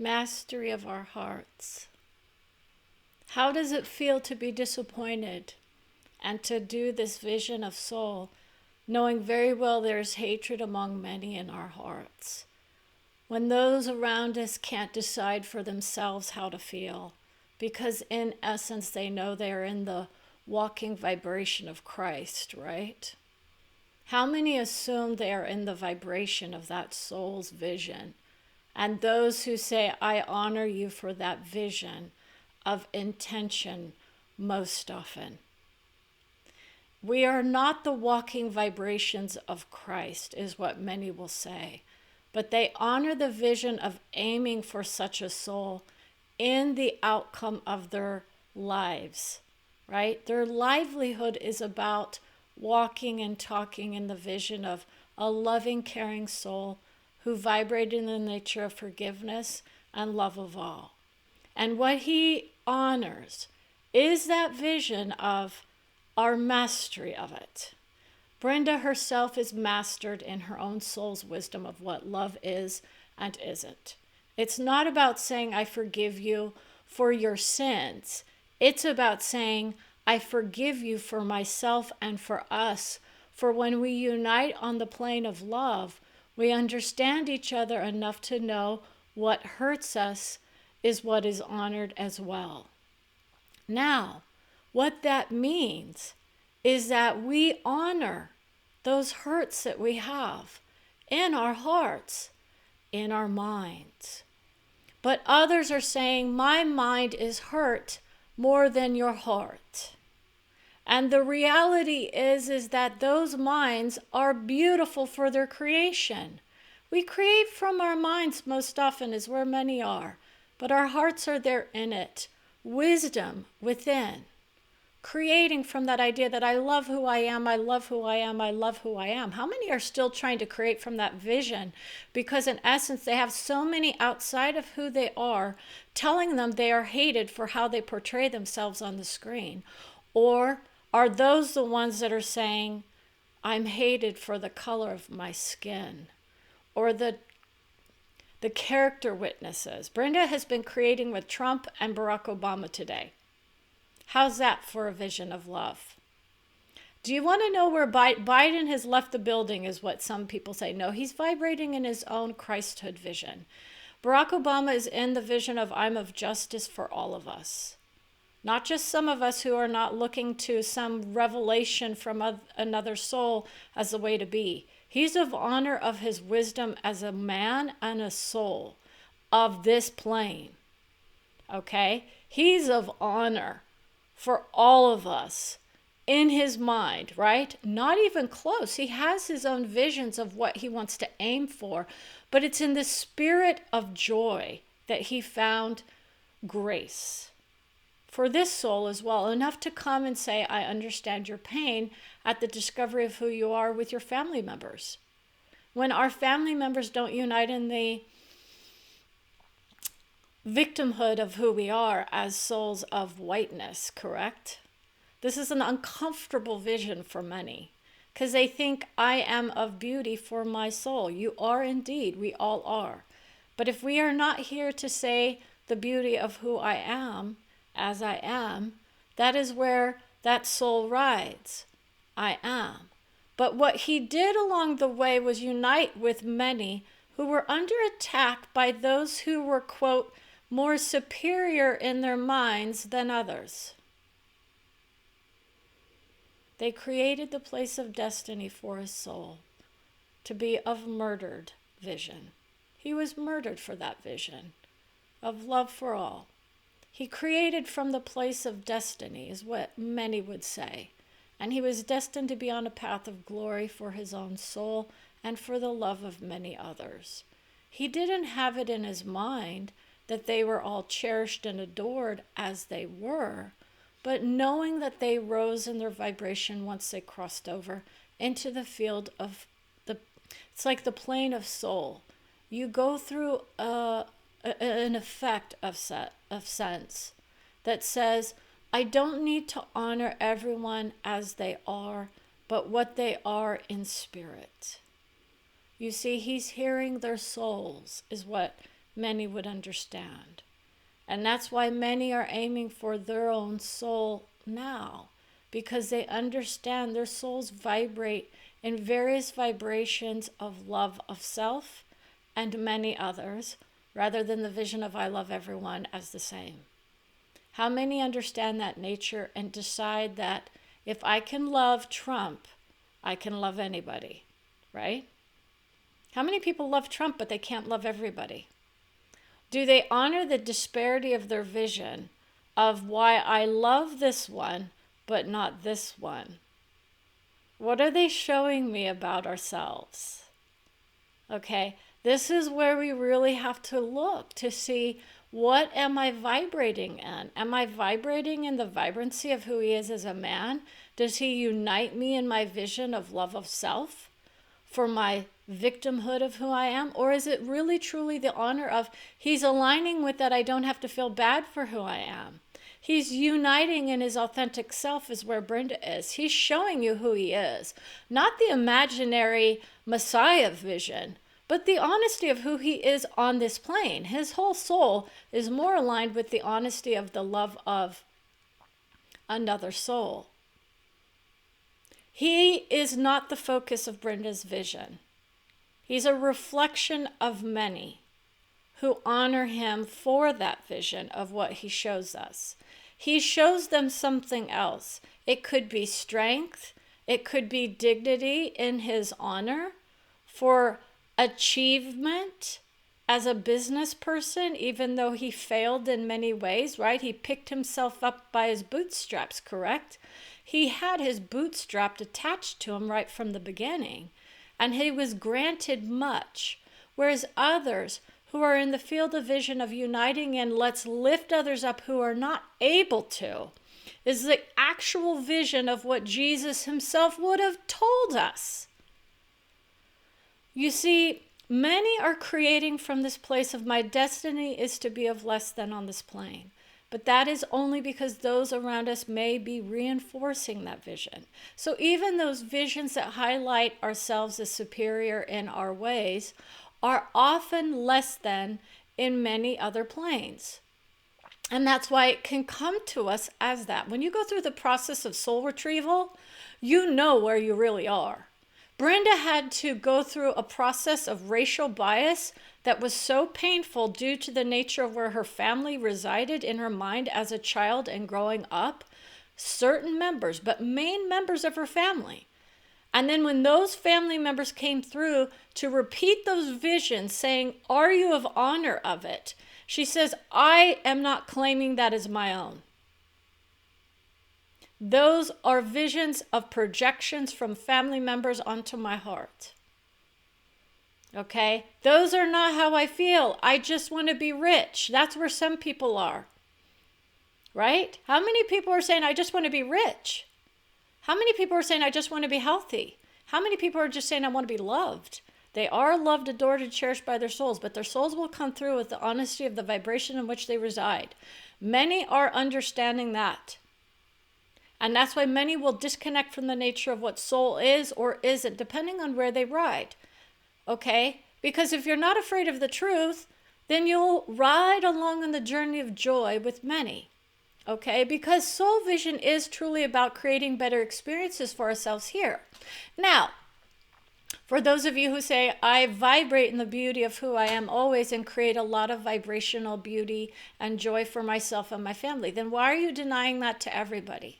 mastery of our hearts. How does it feel to be disappointed and to do this vision of soul, knowing very well there's hatred among many in our hearts? When those around us can't decide for themselves how to feel, because in essence they know they're in the walking vibration of Christ, right? How many assume they are in the vibration of that soul's vision? And those who say, I honor you for that vision of intention most often. We are not the walking vibrations of Christ, is what many will say. But they honor the vision of aiming for such a soul in the outcome of their lives, right? Their livelihood is about walking and talking in the vision of a loving, caring soul who vibrated in the nature of forgiveness and love of all. And what he honors is that vision of our mastery of it. Brenda herself is mastered in her own soul's wisdom of what love is and isn't. It's not about saying, I forgive you for your sins. It's about saying, I forgive you for myself and for us. For when we unite on the plane of love, we understand each other enough to know what hurts us is what is honored as well. Now, what that means is that we honor those hurts that we have in our hearts, in our minds. But others are saying, my mind is hurt more than your heart. And the reality is that those minds are beautiful for their creation. We create from our minds most often, is where many are, but our hearts are there in it. Wisdom within. Creating from that idea that I love who I am, I love who I am, I love who I am. How many are still trying to create from that vision? Because in essence, they have so many outside of who they are telling them they are hated for how they portray themselves on the screen. Or are those the ones that are saying, I'm hated for the color of my skin? Or the character witnesses. Brenda has been creating with Trump and Barack Obama today. How's that for a vision of love? Do you want to know where Biden has left the building, is what some people say. No, he's vibrating in his own Christhood vision. Barack Obama is in the vision of I'm of justice for all of us. Not just some of us who are not looking to some revelation from another soul as the way to be. He's of honor of his wisdom as a man and a soul of this plane. Okay? He's of honor for all of us in his mind, right? Not even close. He has his own visions of what he wants to aim for, but it's in the spirit of joy that he found grace for this soul as well, enough to come and say, I understand your pain at the discovery of who you are with your family members. When our family members don't unite in the victimhood of who we are as souls of whiteness, correct? This is an uncomfortable vision for many because they think I am of beauty for my soul. You are indeed, we all are. But if we are not here to say the beauty of who I am, as I am, that is where that soul rides. I am. But what he did along the way was unite with many who were under attack by those who were, quote, more superior in their minds than others. They created the place of destiny for his soul to be of murdered vision. He was murdered for that vision of love for all. He created from the place of destiny, is what many would say. And he was destined to be on a path of glory for his own soul and for the love of many others. He didn't have it in his mind that they were all cherished and adored as they were, but knowing that they rose in their vibration once they crossed over into the field of it's like the plane of soul. You go through an effect of sense that says, I don't need to honor everyone as they are, but what they are in spirit. You see, he's hearing their souls, is what many would understand. And that's why many are aiming for their own soul now, because they understand their souls vibrate in various vibrations of love of self and many others, rather than the vision of I love everyone as the same. How many understand that nature and decide that if I can love Trump, I can love anybody, right? How many people love Trump, but they can't love everybody? Do they honor the disparity of their vision of why I love this one, but not this one? What are they showing me about ourselves? Okay, this is where we really have to look to see, what am I vibrating in? Am I vibrating in the vibrancy of who he is as a man? Does he unite me in my vision of love of self for my victimhood of who I am? Or is it really truly the honor of he's aligning with that I don't have to feel bad for who I am? He's uniting in his authentic self is where Brenda is. He's showing you who he is. Not the imaginary Messiah vision, but the honesty of who he is on this plane. His whole soul is more aligned with the honesty of the love of another soul. He is not the focus of Brenda's vision. He's a reflection of many who honor him for that vision of what he shows us. He shows them something else. It could be strength. It could be dignity in his honor for achievement as a business person, even though he failed in many ways, right? He picked himself up by his bootstraps, correct? He had his bootstrap attached to him right from the beginning, and he was granted much, whereas others who are in the field of vision of uniting in let's lift others up who are not able to, is the actual vision of what Jesus himself would have told us. You see, many are creating from this place of my destiny is to be of less than on this plane. But that is only because those around us may be reinforcing that vision. So even those visions that highlight ourselves as superior in our ways are often less than in many other planes. And that's why it can come to us as that. When you go through the process of soul retrieval, you know where you really are. Brenda had to go through a process of racial bias that was so painful due to the nature of where her family resided in her mind as a child and growing up. Certain members, but main members of her family. And then when those family members came through to repeat those visions saying, are you of honor of it? She says, I am not claiming that as my own. Those are visions of projections from family members onto my heart. Okay? Those are not how I feel. I just want to be rich. That's where some people are. Right? How many people are saying, I just want to be rich? How many people are saying, I just want to be healthy? How many people are just saying, I want to be loved? They are loved, adored, and cherished by their souls, but their souls will come through with the honesty of the vibration in which they reside. Many are understanding that. And that's why many will disconnect from the nature of what soul is or isn't, depending on where they ride. Okay? Because if you're not afraid of the truth, then you'll ride along on the journey of joy with many. Okay? Because soul vision is truly about creating better experiences for ourselves here. Now, for those of you who say, I vibrate in the beauty of who I am always and create a lot of vibrational beauty and joy for myself and my family, then why are you denying that to everybody?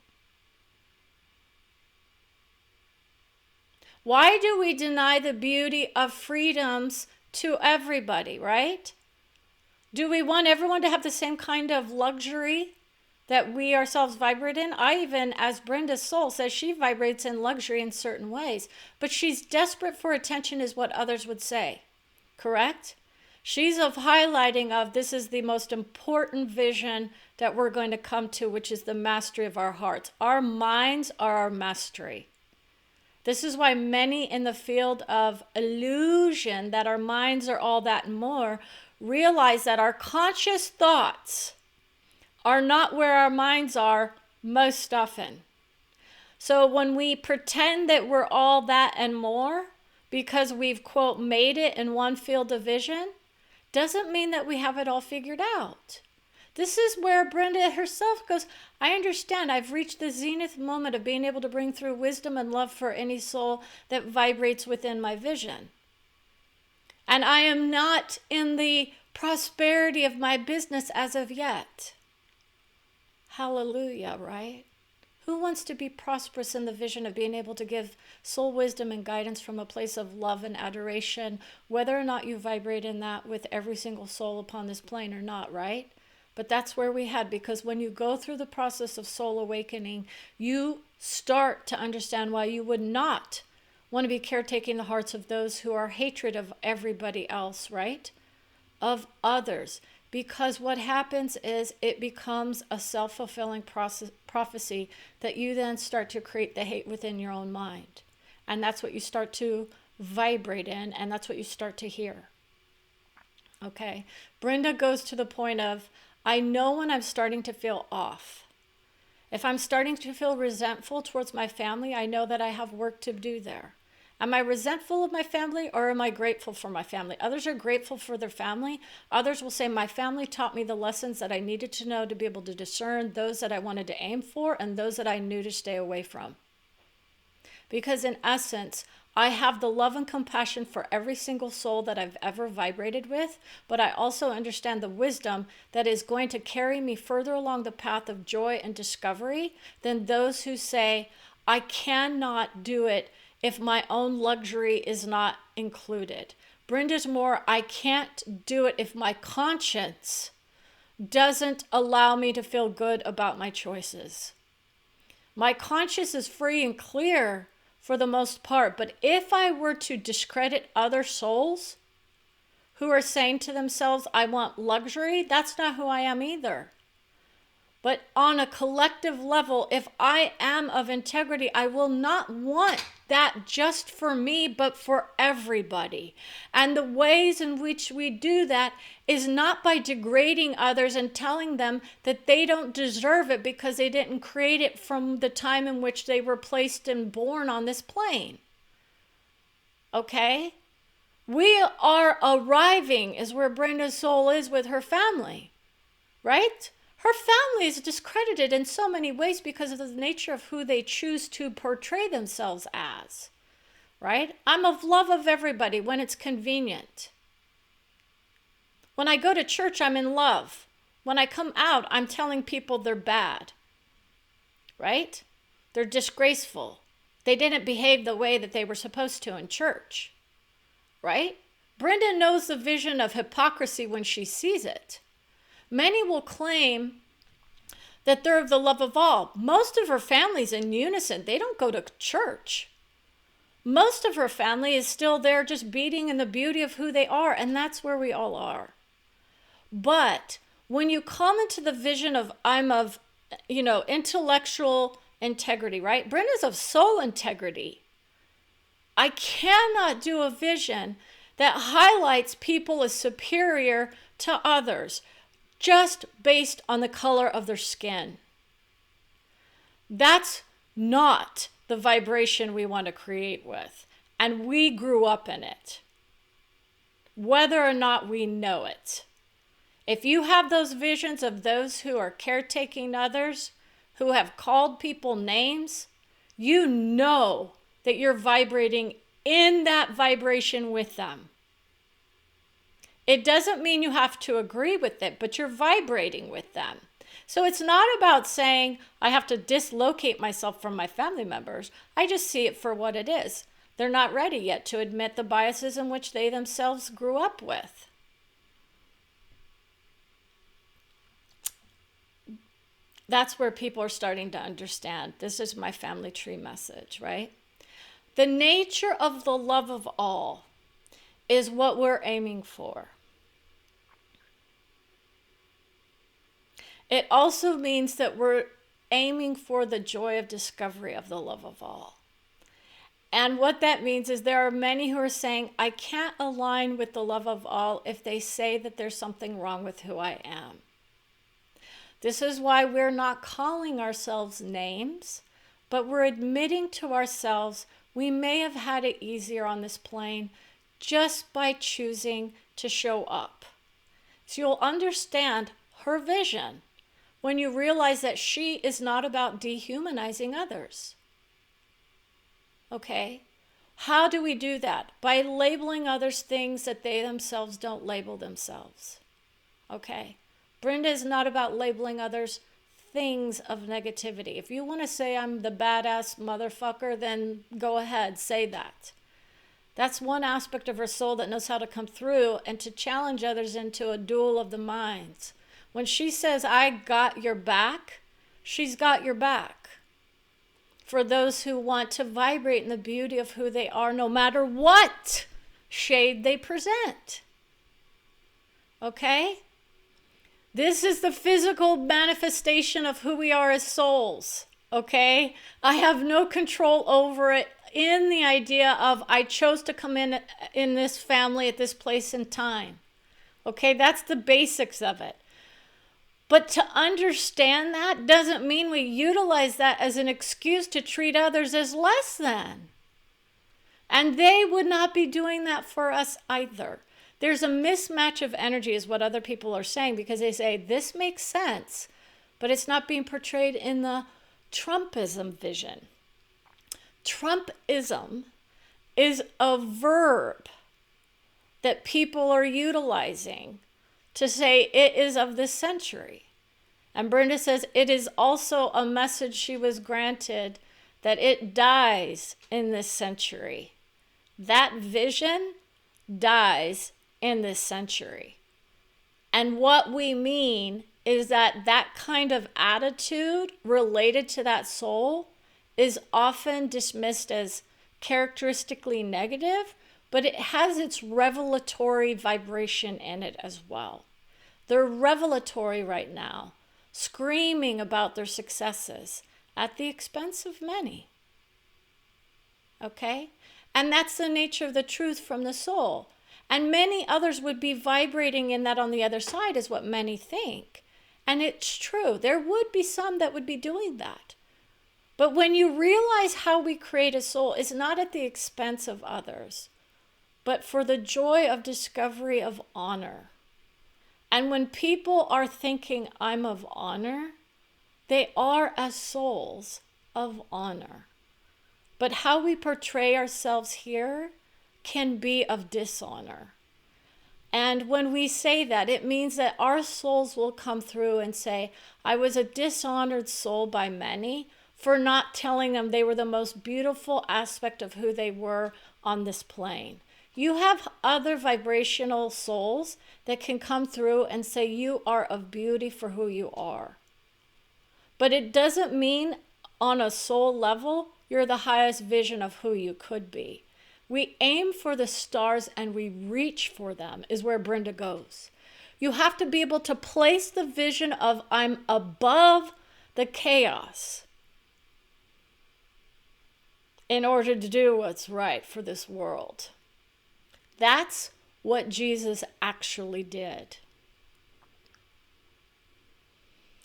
Why do we deny the beauty of freedoms to everybody, right? Do we want everyone to have the same kind of luxury that we ourselves vibrate in? I even, as Brenda's soul says, she vibrates in luxury in certain ways, but she's desperate for attention is what others would say, correct? She's of highlighting of this is the most important vision that we're going to come to, which is the mastery of our hearts. Our minds are our mastery. This is why many in the field of illusion, that our minds are all that and more, realize that our conscious thoughts are not where our minds are most often. So when we pretend that we're all that and more, because we've, quote, made it in one field of vision, doesn't mean that we have it all figured out. This is where Brenda herself goes, I understand. I've reached the zenith moment of being able to bring through wisdom and love for any soul that vibrates within my vision. And I am not in the prosperity of my business as of yet. Hallelujah, right? Who wants to be prosperous in the vision of being able to give soul wisdom and guidance from a place of love and adoration, whether or not you vibrate in that with every single soul upon this plane or not, right? But that's where we had, because when you go through the process of soul awakening, you start to understand why you would not want to be caretaking the hearts of those who are hatred of everybody else, right? Of others. Because what happens is it becomes a self-fulfilling prophecy that you then start to create the hate within your own mind. And that's what you start to vibrate in, and that's what you start to hear. Okay. Brenda goes to the point of, I know when I'm starting to feel off. If I'm starting to feel resentful towards my family, I know that I have work to do there. Am I resentful of my family, or am I grateful for my family? Others are grateful for their family. Others will say, my family taught me the lessons that I needed to know to be able to discern those that I wanted to aim for and those that I knew to stay away from. Because in essence, I have the love and compassion for every single soul that I've ever vibrated with, but I also understand the wisdom that is going to carry me further along the path of joy and discovery than those who say, I cannot do it if my own luxury is not included. Brenda's more, I can't do it if my conscience doesn't allow me to feel good about my choices. My conscience is free and clear for the most part, but if I were to discredit other souls who are saying to themselves, I want luxury, that's not who I am either. But on a collective level, if I am of integrity, I will not want that just for me, but for everybody. And the ways in which we do that is not by degrading others and telling them that they don't deserve it because they didn't create it from the time in which they were placed and born on this plane. Okay? We are arriving is where Brenda's soul is with her family, right? Her family is discredited in so many ways because of the nature of who they choose to portray themselves as, right? I'm of love of everybody when it's convenient. When I go to church, I'm in love. When I come out, I'm telling people they're bad, right? They're disgraceful. They didn't behave the way that they were supposed to in church, right? Brenda knows the vision of hypocrisy when she sees it. Many will claim that they're of the love of all. Most of her family's in unison. They don't go to church. Most of her family is still there just beating in the beauty of who they are, and that's where we all are. But when you come into the vision of I'm of, intellectual integrity, right? Brenda's of soul integrity. I cannot do a vision that highlights people as superior to others just based on the color of their skin. That's not the vibration we want to create with. And we grew up in it, whether or not we know it. If you have those visions of those who are caretaking others, who have called people names, you know that you're vibrating in that vibration with them. It doesn't mean you have to agree with it, but you're vibrating with them. So it's not about saying I have to dislocate myself from my family members. I just see it for what it is. They're not ready yet to admit the biases in which they themselves grew up with. That's where people are starting to understand. This is my family tree message, right? The nature of the love of all is what we're aiming for. It also means that we're aiming for the joy of discovery of the love of all. And what that means is there are many who are saying, I can't align with the love of all if they say that there's something wrong with who I am. This is why we're not calling ourselves names, but we're admitting to ourselves we may have had it easier on this plane just by choosing to show up. So you'll understand her vision when you realize that she is not about dehumanizing others. Okay? How do we do that? By labeling others things that they themselves don't label themselves. Okay? Brenda is not about labeling others things of negativity. If you want to say I'm the badass motherfucker, then go ahead, say that. That's one aspect of her soul that knows how to come through and to challenge others into a duel of the minds. When she says, I got your back, she's got your back. For those who want to vibrate in the beauty of who they are, no matter what shade they present. Okay? This is the physical manifestation of who we are as souls. Okay? I have no control over it in the idea of I chose to come in this family at this place and time. Okay? That's the basics of it. But to understand that doesn't mean we utilize that as an excuse to treat others as less than. And they would not be doing that for us either. There's a mismatch of energy is what other people are saying, because they say this makes sense, but it's not being portrayed in the Trumpism vision. Trumpism is a verb that people are utilizing to say it is of this century. And Brenda says it is also a message she was granted that it dies in this century. That vision dies in this century. And what we mean is that that kind of attitude related to that soul is often dismissed as characteristically negative, but it has its revelatory vibration in it as well. They're revelatory right now, screaming about their successes at the expense of many. Okay? And that's the nature of the truth from the soul. And many others would be vibrating in that on the other side is what many think. And it's true. There would be some that would be doing that. But when you realize how we create a soul, it's not at the expense of others, but for the joy of discovery of honor. And when people are thinking, I'm of honor, they are as souls of honor. But how we portray ourselves here can be of dishonor. And when we say that, it means that our souls will come through and say, I was a dishonored soul by many for not telling them they were the most beautiful aspect of who they were on this plane. You have other vibrational souls that can come through and say you are of beauty for who you are. But it doesn't mean on a soul level, you're the highest vision of who you could be. We aim for the stars and we reach for them is where Brenda goes. You have to be able to place the vision of I'm above the chaos in order to do what's right for this world. That's what Jesus actually did.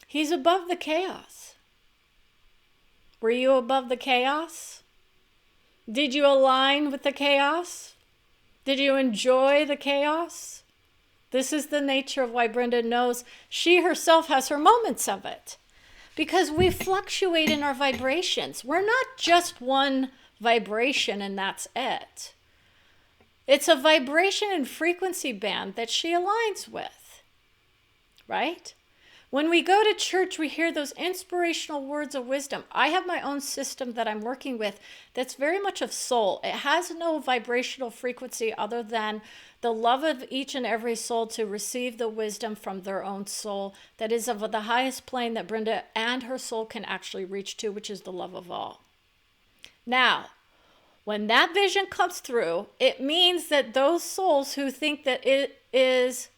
He's above the chaos. Were you above the chaos? Did you align with the chaos? Did you enjoy the chaos? This is the nature of why Brenda knows she herself has her moments of it. Because we fluctuate in our vibrations. We're not just one vibration and that's it. It's a vibration and frequency band that she aligns with, right? When we go to church, we hear those inspirational words of wisdom. I have my own system that I'm working with that's very much of soul. It has no vibrational frequency other than the love of each and every soul to receive the wisdom from their own soul that is of the highest plane that Brenda and her soul can actually reach to, which is the love of all. Now, when that vision comes through, it means that those souls who think that it is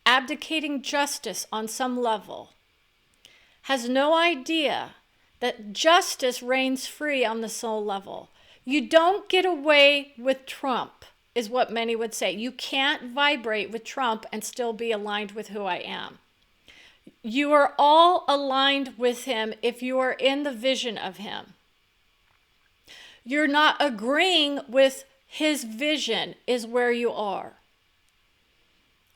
abdicating justice on some level has no idea that justice reigns free on the soul level. You don't get away with Trump, is what many would say. You can't vibrate with Trump and still be aligned with who I am. You are all aligned with him if you are in the vision of him. You're not agreeing with his vision is where you are.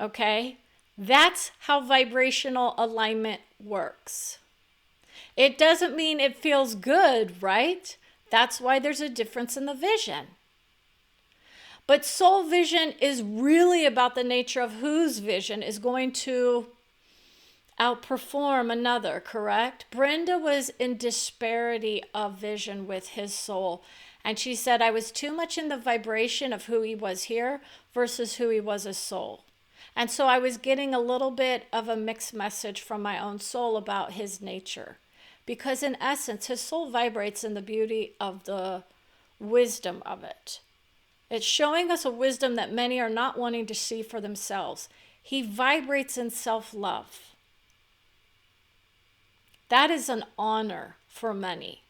Okay? That's how vibrational alignment works. It doesn't mean it feels good, right? That's why there's a difference in the vision. But soul vision is really about the nature of whose vision is going to outperform another, correct? Brenda was in disparity of vision with his soul. And she said, I was too much in the vibration of who he was here versus who he was as soul. And so I was getting a little bit of a mixed message from my own soul about his nature. Because in essence, his soul vibrates in the beauty of the wisdom of it. It's showing us a wisdom that many are not wanting to see for themselves. He vibrates in self-love. That is an honor for many.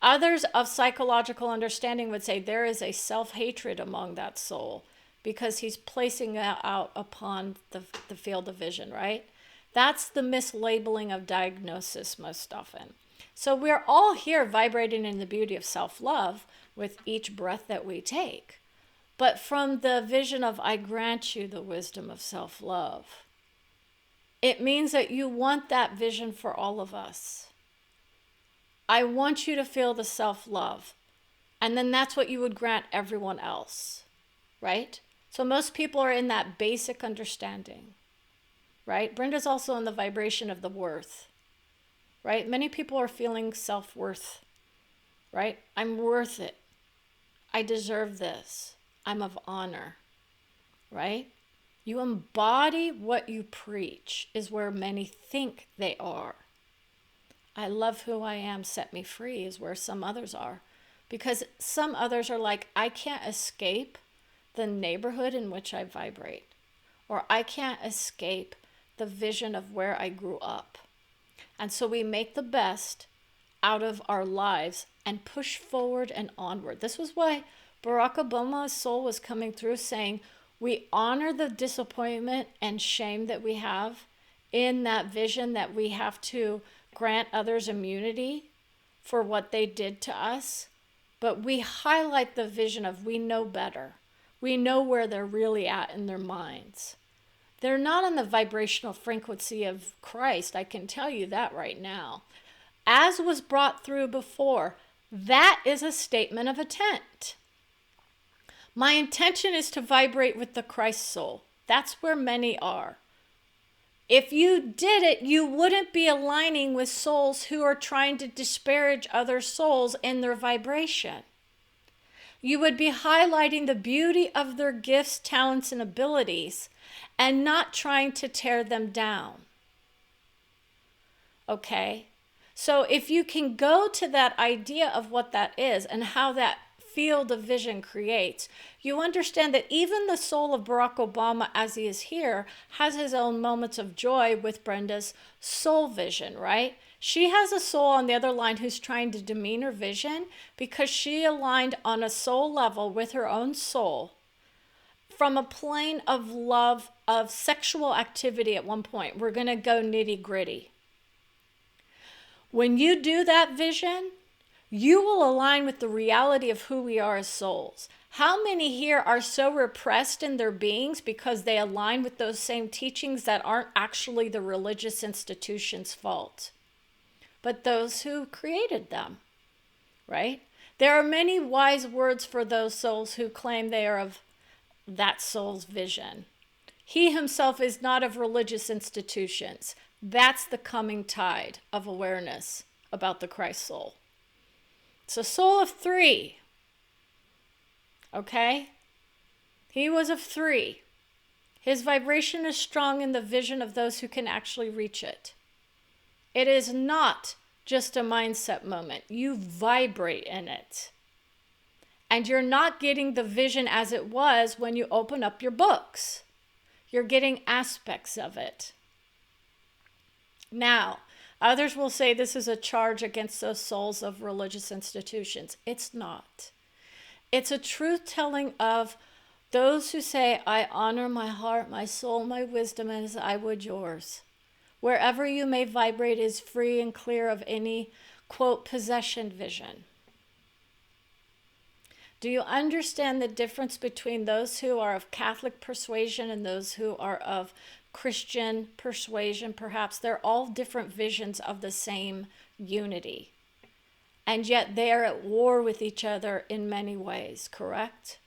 Others of psychological understanding would say there is a self-hatred among that soul because he's placing it out upon the field of vision, right? That's the mislabeling of diagnosis most often. So we're all here vibrating in the beauty of self-love with each breath that we take. But from the vision of I grant you the wisdom of self-love, it means that you want that vision for all of us. I want you to feel the self-love. And then that's what you would grant everyone else, right? So most people are in that basic understanding, right? Brenda's also in the vibration of the worth, right? Many people are feeling self-worth, right? I'm worth it. I deserve this. I'm of honor, right? You embody what you preach is where many think they are. I love who I am, set me free is where some others are. Because some others are like, I can't escape the neighborhood in which I vibrate. Or I can't escape the vision of where I grew up. And so we make the best out of our lives and push forward and onward. This was why Barack Obama's soul was coming through saying, we honor the disappointment and shame that we have in that vision that we have to grant others immunity for what they did to us. But we highlight the vision of we know better. We know where they're really at in their minds. They're not on the vibrational frequency of Christ. I can tell you that right now. As was brought through before, that is a statement of intent. My intention is to vibrate with the Christ soul. That's where many are. If you did it, you wouldn't be aligning with souls who are trying to disparage other souls in their vibration. You would be highlighting the beauty of their gifts, talents, and abilities and not trying to tear them down. Okay? So if you can go to that idea of what that is and how that field of vision creates, you understand that even the soul of Barack Obama as he is here has his own moments of joy with Brenda's soul vision, right? She has a soul on the other line who's trying to demean her vision because she aligned on a soul level with her own soul from a plane of love, of sexual activity at one point. We're going to go nitty gritty. When you do that vision, you will align with the reality of who we are as souls. How many here are so repressed in their beings because they align with those same teachings that aren't actually the religious institution's fault, but those who created them, right? There are many wise words for those souls who claim they are of that soul's vision. He himself is not of religious institutions. That's the coming tide of awareness about the Christ soul. It's a soul of 3. Okay? He was of 3. His vibration is strong in the vision of those who can actually reach it. It is not just a mindset moment. You vibrate in it. And you're not getting the vision as it was when you open up your books. You're getting aspects of it. Now, others will say this is a charge against those souls of religious institutions. It's not. It's a truth telling of those who say, I honor my heart, my soul, my wisdom as I would yours. Wherever you may vibrate is free and clear of any, quote, possession vision. Do you understand the difference between those who are of Catholic persuasion and those who are of Christian persuasion, perhaps. They're all different visions of the same unity. And yet they are at war with each other in many ways, correct?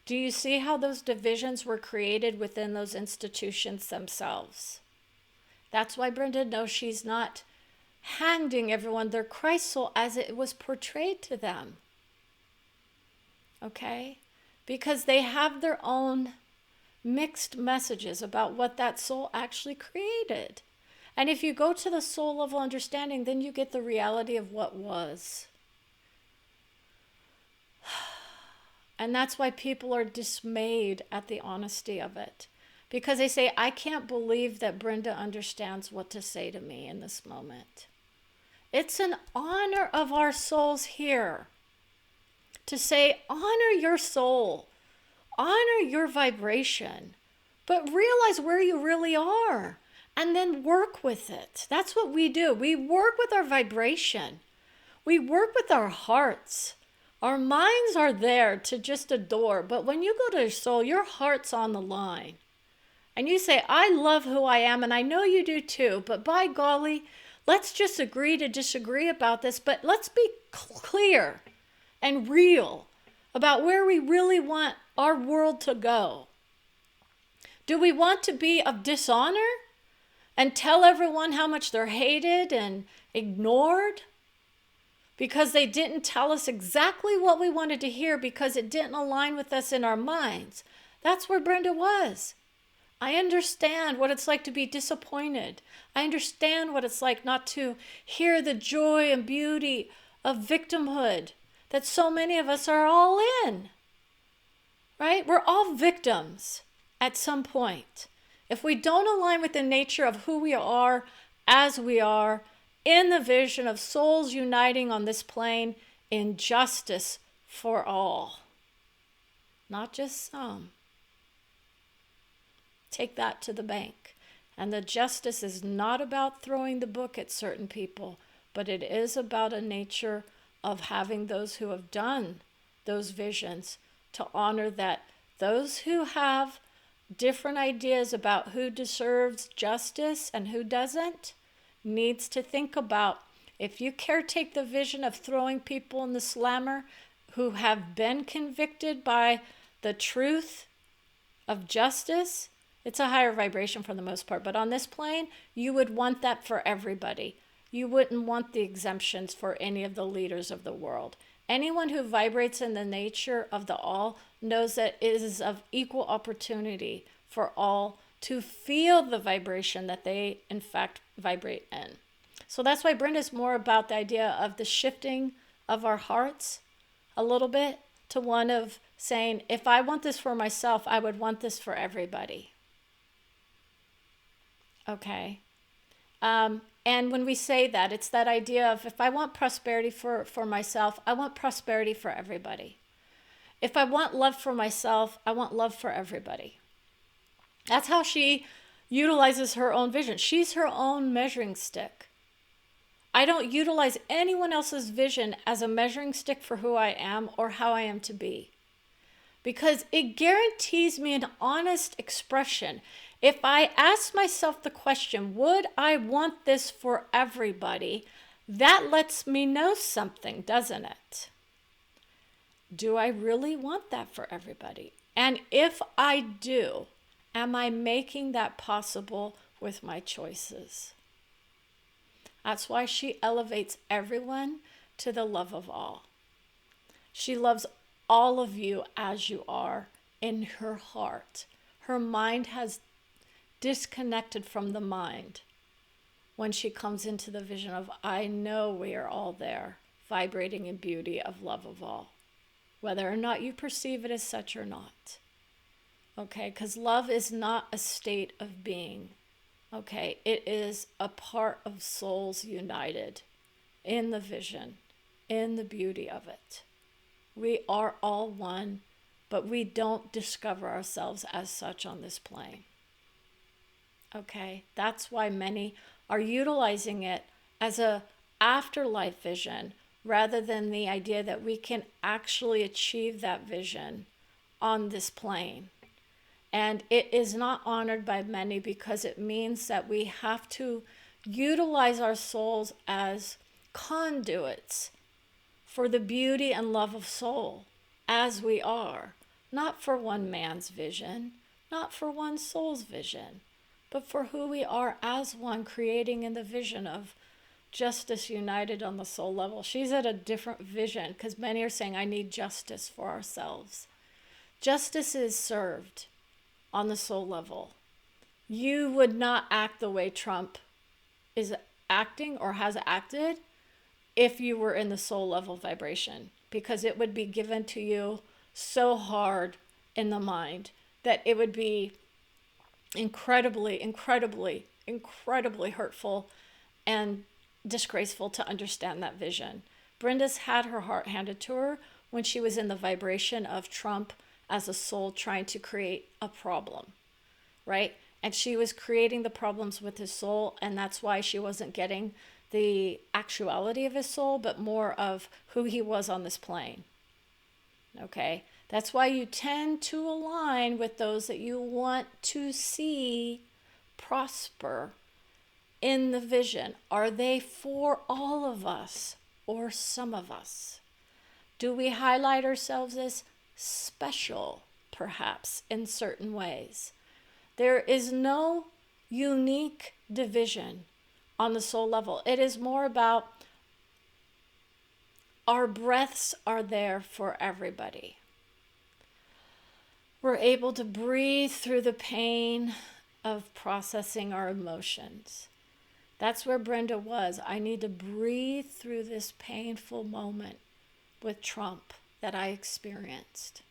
Do you see how those divisions were created within those institutions themselves? That's why Brenda knows she's not handing everyone their Christ soul as it was portrayed to them. Okay? Because they have their own mixed messages about what that soul actually created. And if you go to the soul level understanding, then you get the reality of what was. And that's why people are dismayed at the honesty of it. Because they say, I can't believe that Brenda understands what to say to me in this moment. It's an honor of our souls here to say, honor your soul, honor your vibration, but realize where you really are and then work with it. That's what we do. We work with our vibration. We work with our hearts. Our minds are there to just adore, but when you go to your soul, your heart's on the line. And you say, I love who I am, and I know you do too, but by golly, let's just agree to disagree about this, but let's be clear and real about where we really want our world to go. Do we want to be of dishonor and tell everyone how much they're hated and ignored because they didn't tell us exactly what we wanted to hear because it didn't align with us in our minds? That's where Brenda was. I understand what it's like to be disappointed. I understand what it's like not to hear the joy and beauty of victimhood that so many of us are all in, right? We're all victims at some point. If we don't align with the nature of who we are as we are in the vision of souls uniting on this plane in justice for all, not just some. Take that to the bank. And the justice is not about throwing the book at certain people, but it is about a nature of having those who have done those visions to honor that those who have different ideas about who deserves justice and who doesn't needs to think about, if you caretake the vision of throwing people in the slammer who have been convicted by the truth of justice, it's a higher vibration for the most part. But on this plane, you would want that for everybody. You wouldn't want the exemptions for any of the leaders of the world. Anyone who vibrates in the nature of the all knows that it is of equal opportunity for all to feel the vibration that they, in fact, vibrate in. So that's why Brenda's more about the idea of the shifting of our hearts a little bit to one of saying, if I want this for myself, I would want this for everybody. Okay. And when we say that, it's that idea of, if I want prosperity for myself, I want prosperity for everybody. If I want love for myself, I want love for everybody. That's how she utilizes her own vision. She's her own measuring stick. I don't utilize anyone else's vision as a measuring stick for who I am or how I am to be, because it guarantees me an honest expression. If I ask myself the question, would I want this for everybody? That lets me know something, doesn't it? Do I really want that for everybody? And if I do, am I making that possible with my choices? That's why she elevates everyone to the love of all. She loves all of you as you are in her heart. Her mind has disconnected from the mind when she comes into the vision of, I know we are all there, vibrating in beauty of love of all, whether or not you perceive it as such or not. Okay, because love is not a state of being. Okay, it is a part of souls united in the vision, in the beauty of it. We are all one, but we don't discover ourselves as such on this plane. Okay, that's why many are utilizing it as a afterlife vision rather than the idea that we can actually achieve that vision on this plane. And it is not honored by many because it means that we have to utilize our souls as conduits for the beauty and love of soul as we are, not for one man's vision, not for one soul's vision, but for who we are as one, creating in the vision of justice united on the soul level. She's at a different vision because many are saying, I need justice for ourselves. Justice is served on the soul level. You would not act the way Trump is acting or has acted if you were in the soul level vibration, because it would be given to you so hard in the mind that it would be incredibly, incredibly, incredibly hurtful and disgraceful to understand that vision. Brenda's had her heart handed to her when she was in the vibration of Trump as a soul trying to create a problem, right? And she was creating the problems with his soul, and that's why she wasn't getting the actuality of his soul, but more of who he was on this plane. Okay? That's why you tend to align with those that you want to see prosper in the vision. Are they for all of us or some of us? Do we highlight ourselves as special, perhaps, in certain ways? There is no unique division on the soul level. It is more about our breaths are there for everybody. We're able to breathe through the pain of processing our emotions. That's where Brenda was. I need to breathe through this painful moment with Trump that I experienced,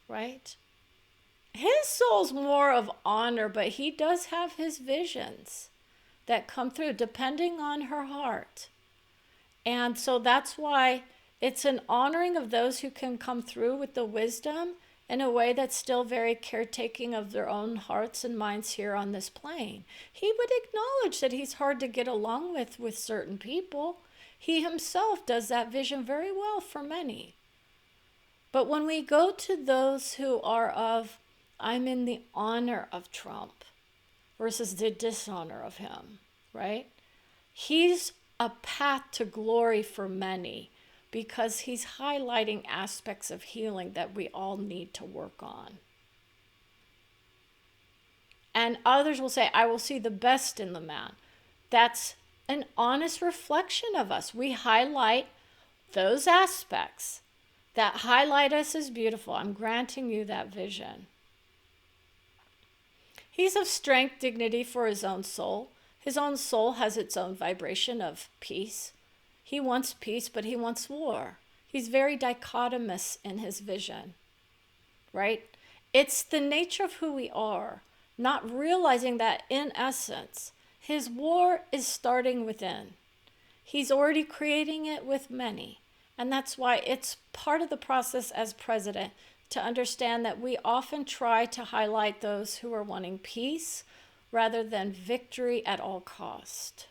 right? His soul's more of honor, but he does have his visions that come through depending on her heart. And so that's why it's an honoring of those who can come through with the wisdom in a way that's still very caretaking of their own hearts and minds here on this plane. He would acknowledge that he's hard to get along with certain people. He himself does that vision very well for many. But when we go to those who are of, I'm in the honor of Trump versus the dishonor of him, right? He's a path to glory for many because he's highlighting aspects of healing that we all need to work on. And others will say, I will see the best in the man. That's an honest reflection of us. We highlight those aspects that highlight us as beautiful. I'm granting you that vision. He's of strength, dignity for his own soul. His own soul has its own vibration of peace. He wants peace, but he wants war. He's very dichotomous in his vision, right? It's the nature of who we are, not realizing that in essence, his war is starting within. He's already creating it with many. And that's why it's part of the process as president to understand that we often try to highlight those who are wanting peace rather than victory at all cost.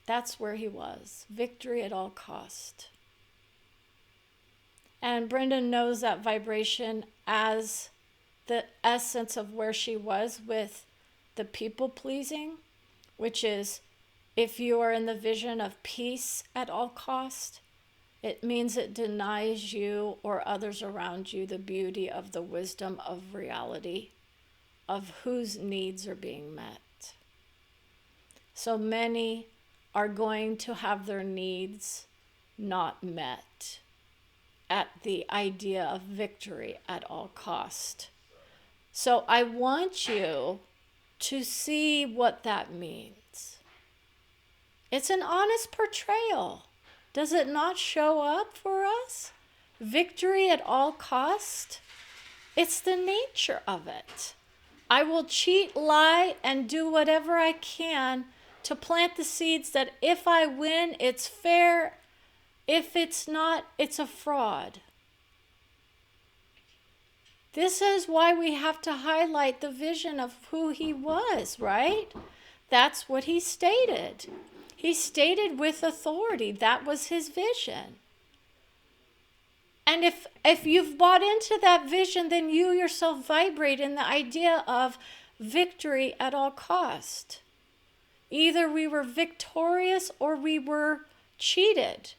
That's where he was, victory at all cost. And Brenda knows that vibration as the essence of where she was with the people pleasing, which is if you are in the vision of peace at all cost, it means it denies you or others around you the beauty of the wisdom of reality, of whose needs are being met. So many are going to have their needs not met at the idea of victory at all cost. So I want you to see what that means. It's an honest portrayal. Does it not show up for us? Victory at all cost? It's the nature of it. I will cheat, lie, and do whatever I can to plant the seeds that if I win, it's fair. If it's not, it's a fraud. This is why we have to highlight the vision of who he was, right? That's what he stated. He stated with authority. That was his vision. And if you've bought into that vision, then you yourself vibrate in the idea of victory at all cost. Either we were victorious or we were cheated.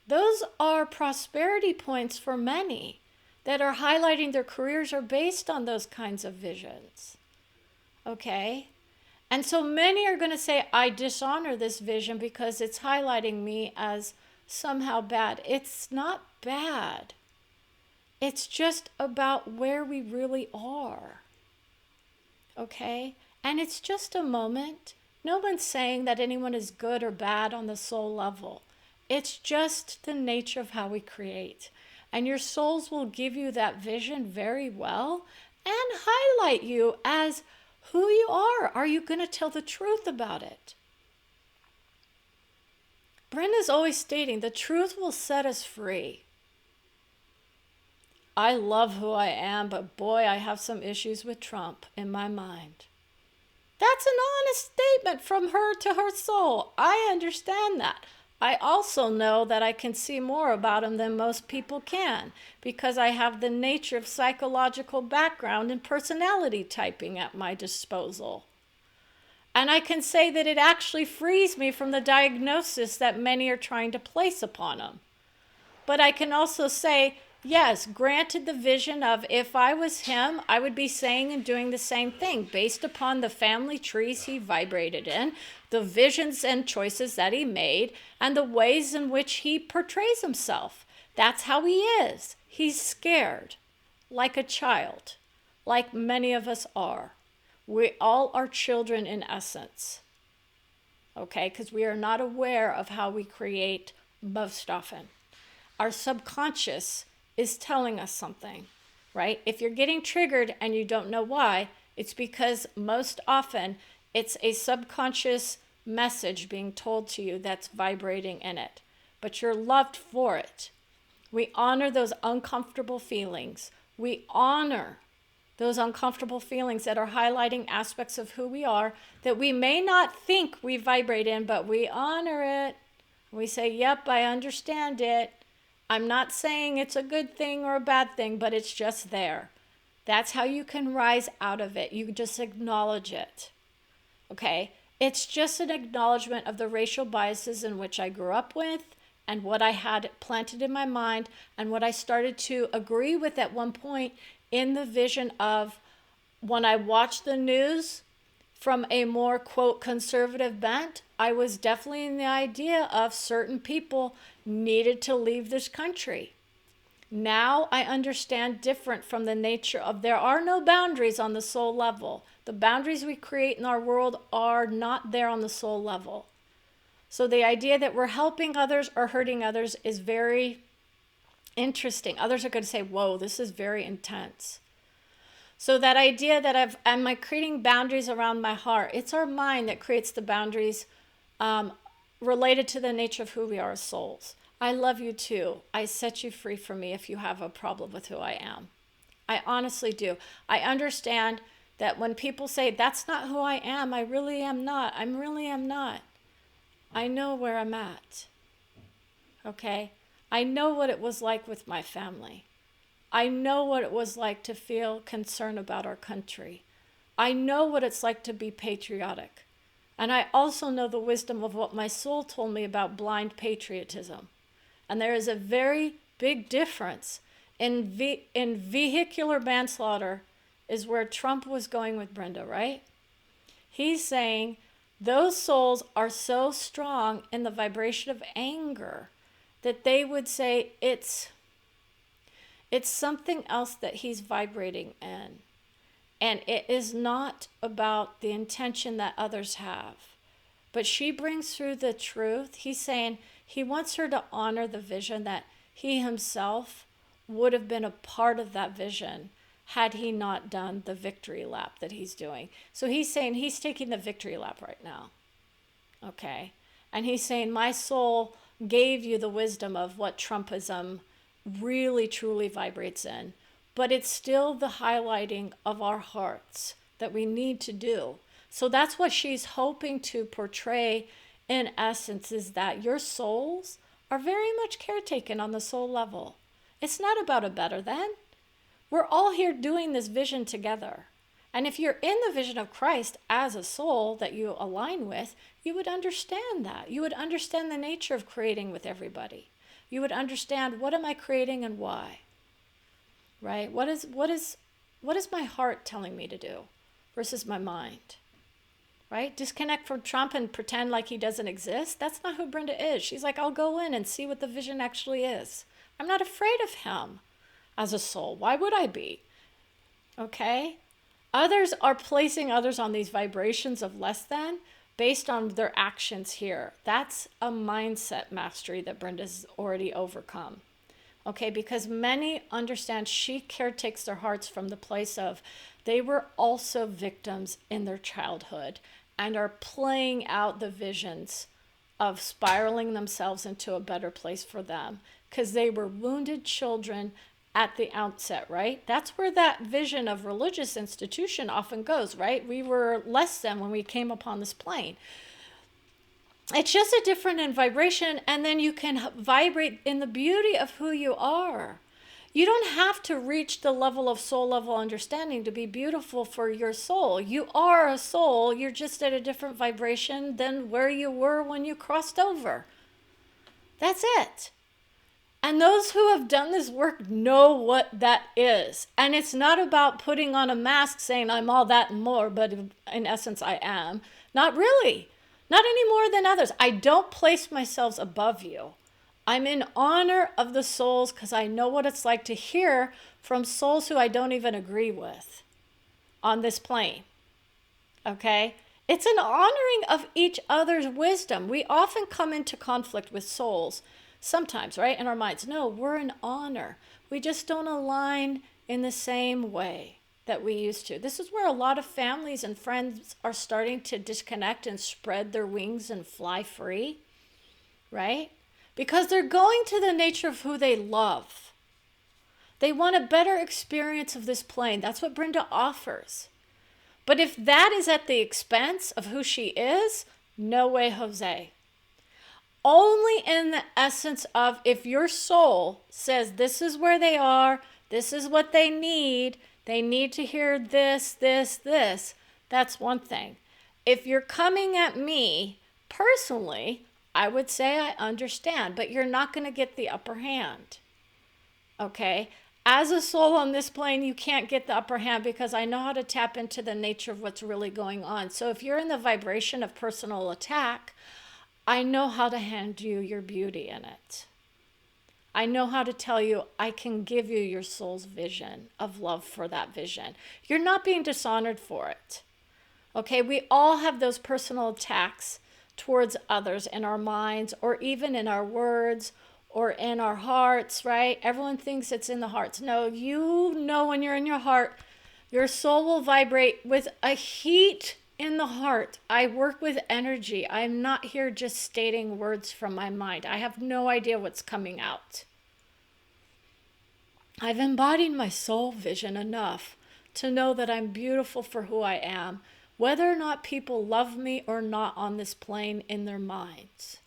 Those are prosperity points for many that are highlighting their careers are based on those kinds of visions. Okay? And so many are going to say, I dishonor this vision because it's highlighting me as somehow bad. It's not bad. It's just about where we really are. Okay? And it's just a moment. No one's saying that anyone is good or bad on the soul level. It's just the nature of how we create. And your souls will give you that vision very well and highlight you as who you are. Are you going to tell the truth about it? Brenda's always stating the truth will set us free. I love who I am, but boy, I have some issues with Trump in my mind. That's an honest statement from her to her soul. I understand that. I also know that I can see more about him than most people can because I have the nature of psychological background and personality typing at my disposal. And I can say that it actually frees me from the diagnosis that many are trying to place upon him. But I can also say, yes, granted the vision of if I was him, I would be saying and doing the same thing based upon the family trees he vibrated in, the visions and choices that he made, and the ways in which he portrays himself. That's how he is. He's scared, like a child, like many of us are. We all are children in essence, okay? Because we are not aware of how we create most often. Our subconscious is telling us something, right? If you're getting triggered and you don't know why, it's because most often it's a subconscious message being told to you that's vibrating in it, but you're loved for it. We honor those uncomfortable feelings. We honor those uncomfortable feelings that are highlighting aspects of who we are that we may not think we vibrate in, but we honor it. We say, yep, I understand it. I'm not saying it's a good thing or a bad thing, but it's just there. That's how you can rise out of it. You just acknowledge it. Okay? It's just an acknowledgement of the racial biases in which I grew up with and what I had planted in my mind and what I started to agree with at one point in the vision of when I watched the news from a more, quote, conservative bent, I was definitely in the idea of certain people needed to leave this country. Now I understand different from the nature of there are no boundaries on the soul level. The boundaries we create in our world are not there on the soul level. So the idea that we're helping others or hurting others is very interesting. Others are going to say, whoa, this is very intense. So that idea that am I creating boundaries around my heart? It's our mind that creates the boundaries related to the nature of who we are as souls. I love you too. I set you free from me if you have a problem with who I am. I honestly do. I understand that when people say, that's not who I am, I really am not. I really am not. I know where I'm at. Okay? I know what it was like with my family. I know what it was like to feel concern about our country. I know what it's like to be patriotic. And I also know the wisdom of what my soul told me about blind patriotism. And there is a very big difference in vehicular manslaughter is where Trump was going with Brenda, right? He's saying those souls are so strong in the vibration of anger that they would say it's something else that he's vibrating in. And it is not about the intention that others have. But she brings through the truth. He's saying he wants her to honor the vision that he himself would have been a part of that vision had he not done the victory lap that he's doing. So he's saying he's taking the victory lap right now. Okay? And he's saying my soul gave you the wisdom of what Trumpism really truly vibrates in. But it's still the highlighting of our hearts that we need to do. So that's what she's hoping to portray in essence, is that your souls are very much caretaken on the soul level. It's not about a better than. We're all here doing this vision together. And if you're in the vision of Christ as a soul that you align with, you would understand that. You would understand the nature of creating with everybody. You would understand, what am I creating and why? Right? What is my heart telling me to do versus my mind? Right? Disconnect from Trump and pretend like he doesn't exist. That's not who Brenda is. She's like, I'll go in and see what the vision actually is. I'm not afraid of him as a soul. Why would I be? Okay? Others are placing others on these vibrations of less than based on their actions here. That's a mindset mastery that Brenda's already overcome. Okay, because many understand she caretakes their hearts from the place of they were also victims in their childhood and are playing out the visions of spiraling themselves into a better place for them because they were wounded children at the outset, right? That's where that vision of religious institution often goes, right? We were less than when we came upon this plane. It's just a different in vibration, and then you can vibrate in the beauty of who you are. You don't have to reach the level of soul level understanding to be beautiful for your soul. You are a soul. You're just at a different vibration than where you were when you crossed over. That's it. And those who have done this work know what that is. And it's not about putting on a mask saying I'm all that and more, but in essence I am. Not really. Not any more than others. I don't place myself above you. I'm in honor of the souls because I know what it's like to hear from souls who I don't even agree with on this plane. Okay? It's an honoring of each other's wisdom. We often come into conflict with souls sometimes, right? In our minds. No, we're in honor. We just don't align in the same way that we used to. This is where a lot of families and friends are starting to disconnect and spread their wings and fly free, right? Because they're going to the nature of who they love. They want a better experience of this plane. That's what Brenda offers. But if that is at the expense of who she is, no way, Jose. Only in the essence of if your soul says this is where they are, this is what they need to hear this, that's one thing. If you're coming at me personally, I would say I understand, but you're not going to get the upper hand. Okay? As a soul on this plane, you can't get the upper hand because I know how to tap into the nature of what's really going on. So if you're in the vibration of personal attack, I know how to hand you your beauty in it. I know how to tell you I can give you your soul's vision of love for that vision. You're not being dishonored for it. Okay, we all have those personal attacks towards others in our minds or even in our words or in our hearts, right? Everyone thinks it's in the hearts. No, you know when you're in your heart, your soul will vibrate with a heat in the heart. I work with energy. I'm not here just stating words from my mind. I have no idea what's coming out. I've embodied my soul vision enough to know that I'm beautiful for who I am, whether or not people love me or not on this plane in their minds.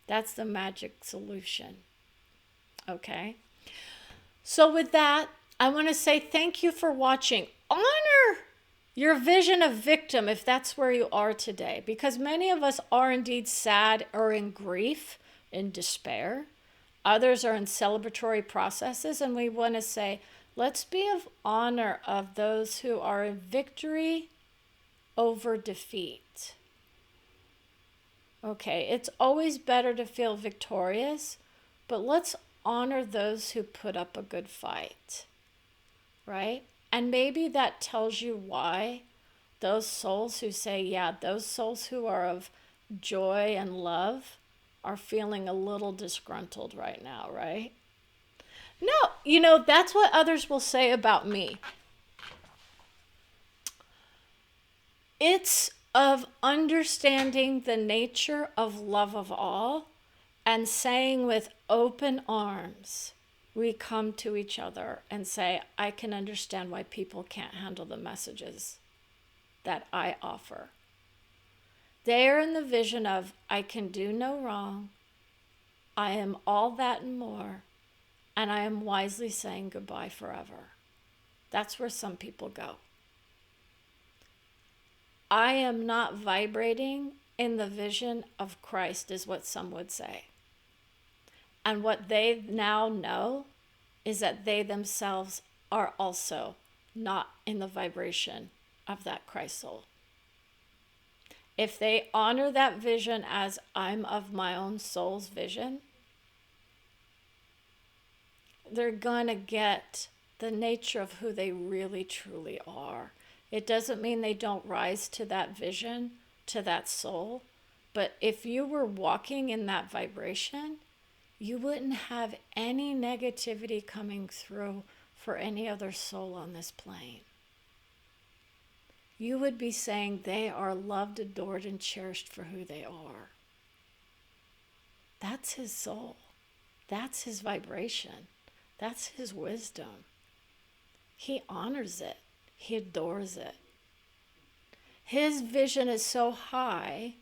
That's the magic solution. Okay? So with that, I want to say thank you for watching. Honor your vision of victim if that's where you are today, because many of us are indeed sad or in grief, in despair. Others are in celebratory processes, and we want to say, let's be of honor of those who are in victory over defeat. Okay, it's always better to feel victorious, but let's honor those who put up a good fight, right? And maybe that tells you why those souls who say, yeah, those souls who are of joy and love are feeling a little disgruntled right now, right? No, that's what others will say about me. It's of understanding the nature of love of all and saying with open arms, we come to each other and say, I can understand why people can't handle the messages that I offer. They are in the vision of, I can do no wrong, I am all that and more, and I am wisely saying goodbye forever. That's where some people go. I am not vibrating in the vision of Christ, is what some would say. And what they now know is that they themselves are also not in the vibration of that Christ soul. If they honor that vision as I'm of my own soul's vision, they're going to get the nature of who they really truly are. It doesn't mean they don't rise to that vision, to that soul. But if you were walking in that vibration, you wouldn't have any negativity coming through for any other soul on this plane. You would be saying they are loved, adored, and cherished for who they are. That's his soul. That's his vibration. That's his wisdom. He honors it. He adores it. His vision is so high,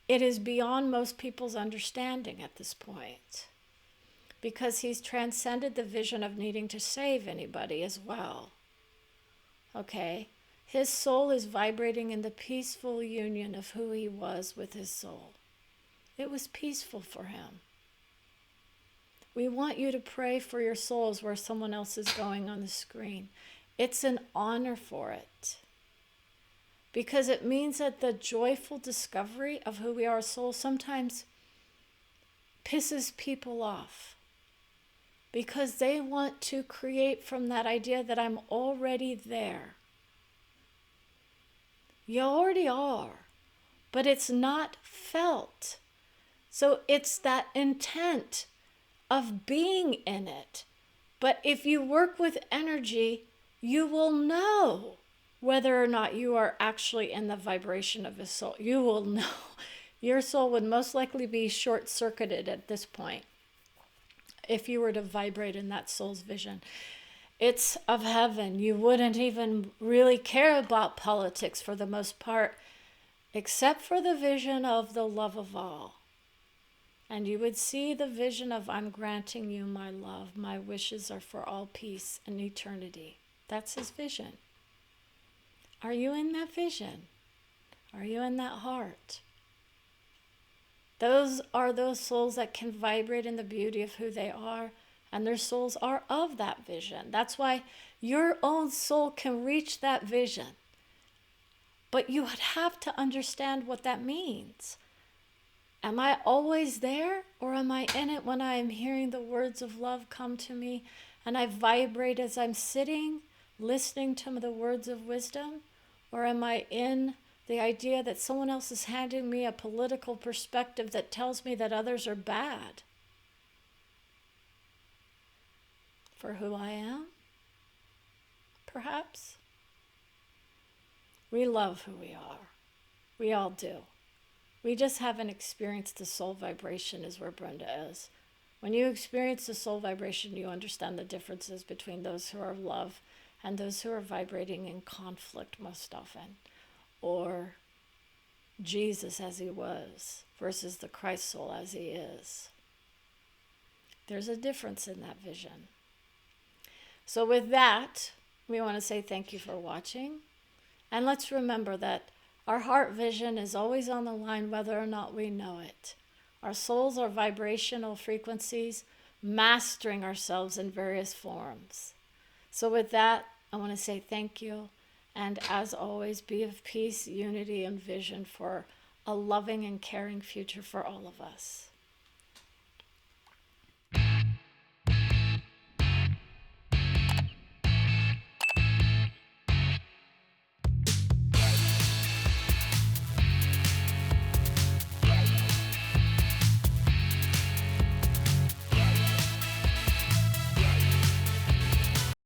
it is beyond most people's understanding at this point, because he's transcended the vision of needing to save anybody as well. Okay? His soul is vibrating in the peaceful union of who he was with his soul. It was peaceful for him. We want you to pray for your souls where someone else is going on the screen. It's an honor for it. Because it means that the joyful discovery of who we are as souls sometimes pisses people off. Because they want to create from that idea that I'm already there. You already are, but it's not felt. So it's that intent of being in it. But if you work with energy, you will know whether or not you are actually in the vibration of a soul. You will know. Your soul would most likely be short-circuited at this point if you were to vibrate in that soul's vision. It's of heaven. You wouldn't even really care about politics for the most part, except for the vision of the love of all. And you would see the vision of I'm granting you my love. My wishes are for all peace and eternity. That's his vision. Are you in that vision? Are you in that heart? Those are those souls that can vibrate in the beauty of who they are, and their souls are of that vision. That's why your own soul can reach that vision. But you would have to understand what that means. Am I always there, or am I in it when I am hearing the words of love come to me and I vibrate as I'm sitting, listening to the words of wisdom? Or am I in the idea that someone else is handing me a political perspective that tells me that others are bad for who I am? Perhaps. We love who we are. We all do. We just haven't experienced the soul vibration is where Brenda is. When you experience the soul vibration, you understand the differences between those who are love and those who are vibrating in conflict most often. Or Jesus as he was versus the Christ soul as he is. There's a difference in that vision. So with that, we want to say thank you for watching. And let's remember that our heart vision is always on the line whether or not we know it. Our souls are vibrational frequencies, mastering ourselves in various forms. So with that, I want to say thank you. And as always, be of peace, unity, and vision for a loving and caring future for all of us.